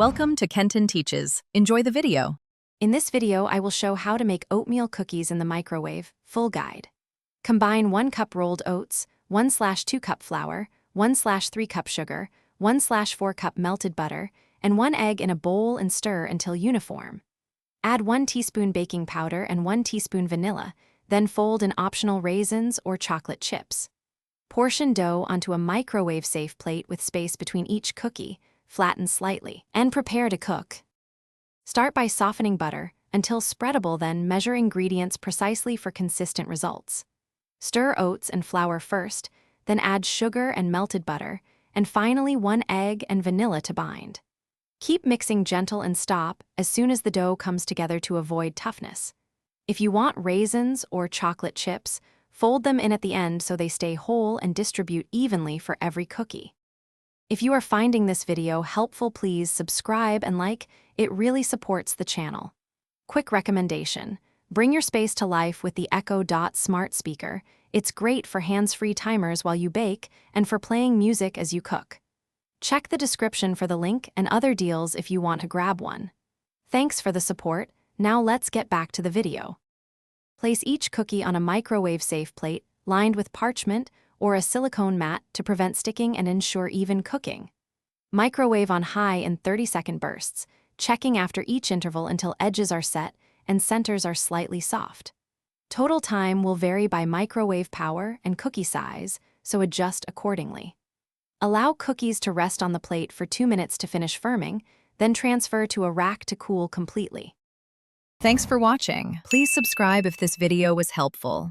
Welcome to Kenton Teaches. Enjoy the video. In this video, I will show how to make oatmeal cookies in the microwave, full guide. Combine 1 cup rolled oats, 1/2 cup flour, 1/3 cup sugar, 1/4 cup melted butter, and 1 egg in a bowl and stir until uniform. Add 1 teaspoon baking powder and 1 teaspoon vanilla, then fold in optional raisins or chocolate chips. Portion dough onto a microwave-safe plate with space between each cookie, flatten slightly, and prepare to cook. Start by softening butter until spreadable, then measure ingredients precisely for consistent results. Stir oats and flour first, then add sugar and melted butter, and finally 1 egg and vanilla to bind. Keep mixing gentle and stop as soon as the dough comes together to avoid toughness. If you want raisins or chocolate chips, fold them in at the end so they stay whole and distribute evenly for every cookie. If you are finding this video helpful, please subscribe and like. It really supports the channel. Quick recommendation: bring your space to life with the Echo Dot smart speaker. It's great for hands-free timers while you bake and for playing music as you cook. Check the description for the link and other deals if you want to grab one. Thanks for the support. Now let's get back to the video. Place each cookie on a microwave-safe plate lined with parchment or a silicone mat to prevent sticking and ensure even cooking. Microwave on high in 30-second bursts, checking after each interval until edges are set and centers are slightly soft. Total time will vary by microwave power and cookie size, so adjust accordingly. Allow cookies to rest on the plate for 2 minutes to finish firming, then transfer to a rack to cool completely. Thanks for watching. Please subscribe if this video was helpful.